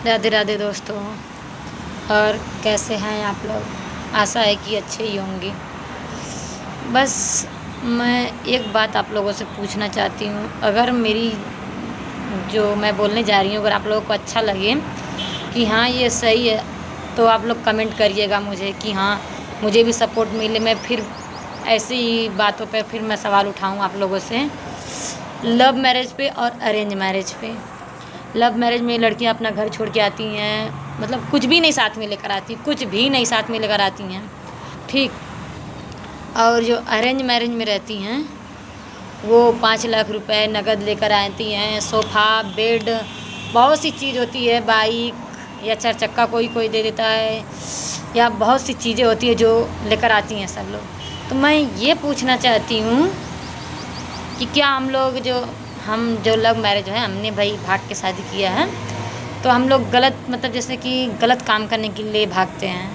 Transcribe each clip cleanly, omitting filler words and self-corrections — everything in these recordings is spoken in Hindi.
राधे राधे दोस्तों। और कैसे हैं आप लोग? आशा है कि अच्छे ही होंगे। बस मैं एक बात आप लोगों से पूछना चाहती हूँ। अगर मेरी जो मैं बोलने जा रही हूँ अगर आप लोगों को अच्छा लगे कि हाँ ये सही है, तो आप लोग कमेंट करिएगा मुझे कि हाँ मुझे भी सपोर्ट मिले। मैं फिर ऐसी ही बातों पे फिर मैं सवाल उठाऊँ आप लोगों से, लव मैरिज पे और अरेंज मैरिज पे। लव मैरिज में लड़कियां अपना घर छोड़ के आती हैं, मतलब कुछ भी नहीं साथ में लेकर आती, कुछ भी नहीं साथ में लेकर आती हैं, ठीक। और जो अरेंज मैरिज में रहती हैं वो 5 लाख रुपए नगद लेकर आती हैं, सोफ़ा बेड, बहुत सी चीज़ होती है, बाइक या 4 चक्का कोई कोई दे देता है, या बहुत सी चीज़ें होती है जो लेकर आती हैं सब लोग। तो मैं ये पूछना चाहती हूँ कि क्या हम जो लव मैरिज है, हमने भाई भाग के शादी किया है, तो हम लोग गलत मतलब जैसे कि गलत काम करने के लिए भागते हैं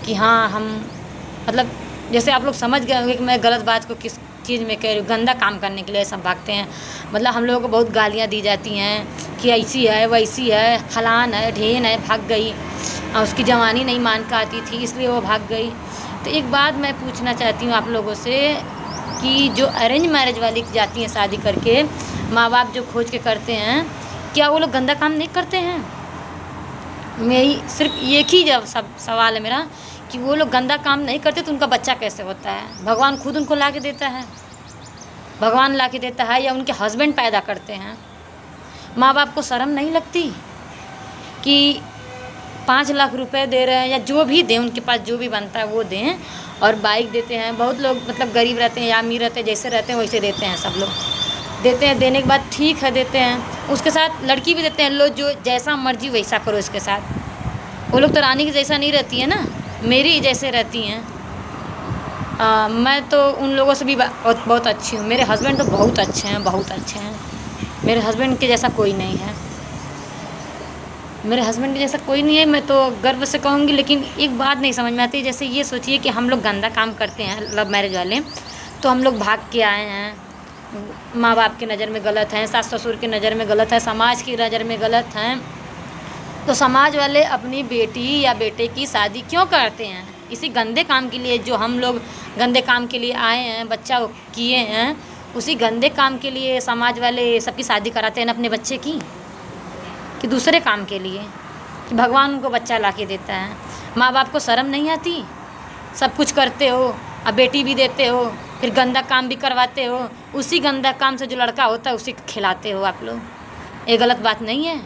कि हाँ हम मतलब जैसे आप लोग समझ गए होंगे कि मैं गलत बात को किस चीज़ में कह रही हूँ, गंदा काम करने के लिए सब भागते हैं। मतलब हम लोगों को बहुत गालियाँ दी जाती हैं कि ऐसी है वैसी है, फलान है ढेन है, भाग गई और उसकी जवानी नहीं मान के आती थी इसलिए वो भाग गई। तो एक बात मैं पूछना चाहती हूँ आप लोगों से कि जो अरेंज मैरिज वाली जाती हैं शादी करके, माँ बाप जो खोज के करते हैं, क्या वो लोग गंदा काम नहीं करते हैं? मेरी सिर्फ एक ही जब सब सवाल है मेरा कि वो लोग गंदा काम नहीं करते तो उनका बच्चा कैसे होता है? भगवान खुद उनको ला के देता है, भगवान ला के देता है या उनके हस्बैंड पैदा करते हैं? माँ बाप को शर्म नहीं लगती कि 5 लाख रुपए दे रहे हैं या जो भी दें, उनके पास जो भी बनता है वो दें, और बाइक देते हैं। बहुत लोग मतलब गरीब रहते हैं या अमीर रहते हैं, जैसे रहते हैं वैसे देते हैं, सब लोग देते हैं। देने के बाद ठीक है देते हैं, उसके साथ लड़की भी देते हैं, लो जो जैसा मर्जी वैसा करो इसके साथ। वो लोग तो रानी की जैसा नहीं रहती है ना, मेरी जैसे रहती हैं। मैं तो उन लोगों से भी बहुत अच्छी हूँ। मेरे हस्बैंड तो बहुत अच्छे हैं, बहुत अच्छे हैं। मेरे हस्बैंड के जैसा कोई नहीं है, मेरे हस्बैंड के जैसा कोई नहीं है, मैं तो गर्व से कहूँगी। लेकिन एक बात नहीं समझ में आती, जैसे ये सोचिए कि हम लोग गंदा काम करते हैं लव मैरिज वाले, तो हम लोग भाग के आए हैं, माँ बाप की नज़र में गलत हैं, सास ससुर की नज़र में गलत है, समाज की नज़र में गलत हैं, तो समाज वाले अपनी बेटी या बेटे की शादी क्यों करते हैं? इसी गंदे काम के लिए। जो हम लोग गंदे काम के लिए आए हैं, बच्चा किए हैं, उसी गंदे काम के लिए समाज वाले सबकी शादी कराते हैं ना अपने बच्चे की, कि दूसरे काम के लिए, कि भगवान उनको बच्चा ला के देता है। माँ बाप को शर्म नहीं आती? सब कुछ करते हो, अब बेटी भी देते हो, फिर गंदा काम भी करवाते हो, उसी गंदा काम से जो लड़का होता है उसी को खिलाते हो आप लोग। ये गलत बात नहीं है?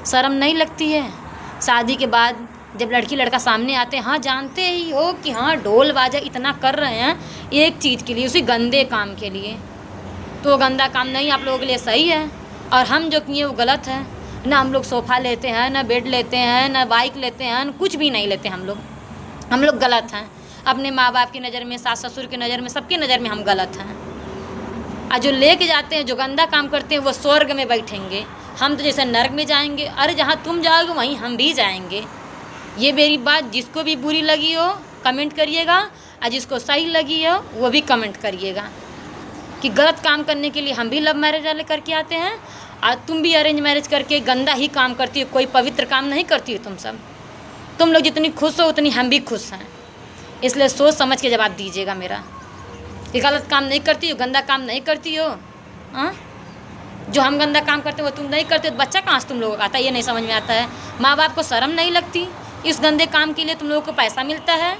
शर्म नहीं लगती है? शादी के बाद जब लड़की लड़का सामने आते हैं, हाँ जानते ही हो कि हाँ ढोल बाजा इतना कर रहे हैं एक चीज़ के लिए, उसी गंदे काम के लिए, तो गंदा काम नहीं आप लोगों के लिए सही है। और हम जो किए वो गलत है ना। हम लोग सोफ़ा लेते हैं, ना बेड लेते हैं, ना बाइक लेते हैं, कुछ भी नहीं लेते हम लोग गलत हैं। अपने माँ बाप की नज़र में, सास ससुर की नज़र में, सबकी नज़र में हम गलत हैं। और जो लेके जाते हैं, जो गंदा काम करते हैं, वो स्वर्ग में बैठेंगे, हम तो जैसे नर्क में जाएंगे। अरे जहाँ तुम जाओगे वहीं हम भी जाएंगे। ये मेरी बात जिसको भी बुरी लगी हो कमेंट करिएगा, और जिसको सही लगी हो वो भी कमेंट करिएगा कि गलत काम करने के लिए हम भी लव मैरिज वाले करके आते हैं, और तुम भी अरेंज मैरिज करके गंदा ही काम करती हो, कोई पवित्र काम नहीं करती हो तुम सब। तुम लोग जितनी खुश हो उतनी हम भी खुश हैं, इसलिए सोच समझ के जवाब दीजिएगा मेरा कि गलत काम नहीं करती हो, गंदा काम नहीं करती हो। हाँ, जो हम गंदा काम करते हो वो तुम नहीं करते, तो बच्चा कहाँ से तुम लोगों का आता है? ये नहीं समझ में आता है। माँ बाप को शर्म नहीं लगती? इस गंदे काम के लिए तुम लोगों को पैसा मिलता है,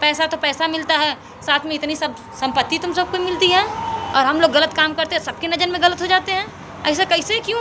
पैसा तो पैसा मिलता है, साथ में इतनी सब संपत्ति तुम सबको मिलती है, और हम लोग गलत काम करते हैं, सबकी नज़र में गलत हो जाते हैं। ऐसा कैसे, क्यों?